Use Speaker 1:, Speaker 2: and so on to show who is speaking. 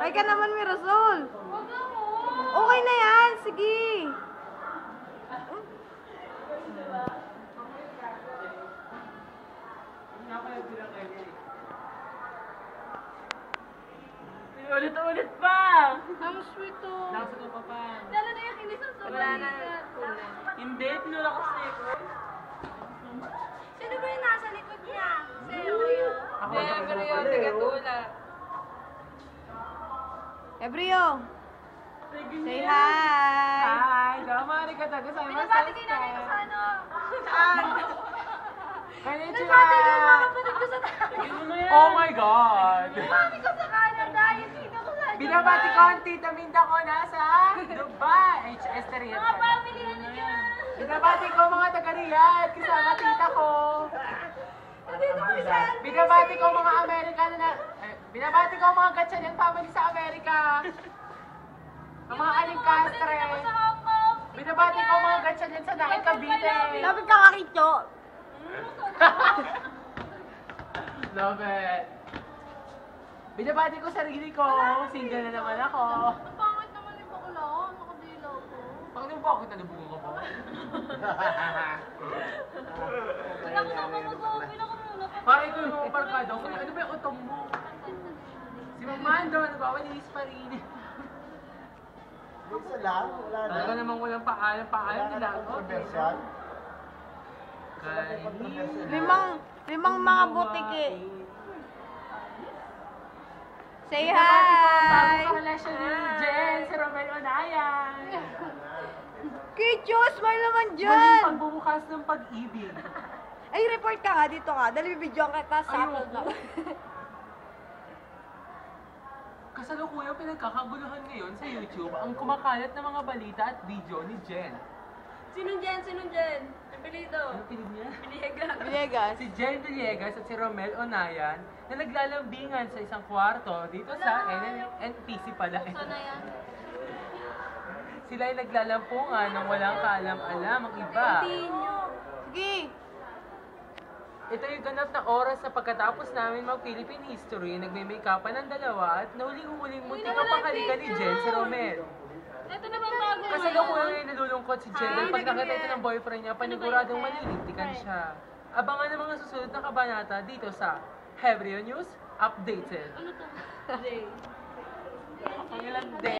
Speaker 1: Ay ka naman, Mirasol. Okay na yan. Sige.
Speaker 2: Ulit-ulit pa!
Speaker 1: Ang sweet to.
Speaker 2: Nasa ko pa pa.
Speaker 3: Lalo na yung kinisang sa
Speaker 1: Wala na.
Speaker 2: Hindi, tinula ko sa likod.
Speaker 3: Sino ba yung nasa likod niya? Si Rio.
Speaker 2: Ako
Speaker 1: Hindi, pero yun, taga-tula. Ebrio, say hi.
Speaker 2: Hi! Dama, arigatou gozaimasu.
Speaker 3: Pinabati kayo namin ko sa ano.
Speaker 1: Saan?
Speaker 2: Konnichiwa!
Speaker 3: Pinabati ko yung mga kapatid ko sa tayo.
Speaker 2: Oh my God!
Speaker 3: Mami ko sa Canada. Yung tito ko sa Japan.
Speaker 2: Binabati ko ang tita Minda ko nasa Dubai. HS na rin.
Speaker 3: Mga family na niya.
Speaker 2: Binabati ko mga taga-Riyadh kasama tita ko.
Speaker 3: Nandito kami sa LBC.
Speaker 2: Binabati ko mga Amerikano na... binabati ko mga Gatchalian family sa Amerika. Ang mga Alingkastre.
Speaker 3: Sa Hong Kong.
Speaker 2: Binabati ko mga Gatchalian sa Naik Cavite.
Speaker 1: Lapit ka kakityo.
Speaker 2: Love it. Binabati ko sarili ko. Single na naman ako.
Speaker 3: Ang pangit naman yung bakla. Nakadilaw ko.
Speaker 2: Panginoon po ako talubungan ko po.
Speaker 3: Pinakasama mo ko. Pinakamuna.
Speaker 2: Parang ito yung mga parkado. Ano ba yung utong mo? Si Mamando, nagwawalinis pa rin.
Speaker 4: Isa lang, wala na.
Speaker 2: Talaga namang walang paalam nila.
Speaker 4: Controversial.
Speaker 1: Limang mga butiki. Say
Speaker 2: Binabati ko ang
Speaker 1: hi.
Speaker 2: bagong karelasyon ni Jen, si Romel Onayan.
Speaker 1: Kityo, smile naman
Speaker 2: Muling
Speaker 1: dyan.
Speaker 2: pagbubukas ng pag-ibig.
Speaker 1: Ay, report ka nga dito ka. Dali bibidyo kita sa upload na.
Speaker 2: Kasalukuyang pinagkakaguluhan ngayon sa YouTube ang kumakalat na mga balita at video ni Jen.
Speaker 3: Sinong Jen? Sinong Jen? Apelido.
Speaker 2: Ano pinig niya?
Speaker 3: Villegas.
Speaker 1: Villegas.
Speaker 2: Si Jen Villegas at si Romel Onayan na naglalambingan sa isang kwarto dito sa NPC pala.
Speaker 3: Buksan na yan.
Speaker 2: Sila ay naglalampungan ng walang kaalam-alam ang iba.
Speaker 3: Continue.
Speaker 1: Sige.
Speaker 2: Ito yung ganap na oras na pagkatapos namin mag-Philippine history, nagme-makeupan ng dalawa at nahuling-huling muntik ang pangkalikan ni Jen si Romel.
Speaker 3: Ito na bang bago
Speaker 2: Kasi nakuha yung nalulungkot si Jen dahil pag nakita ito ng boyfriend niya, paniguradong maninintikan siya. Abangan ang mga susunod na kabanata dito sa Hebrio News Updated.
Speaker 3: Ano to? Jay.
Speaker 2: Ang ilang day.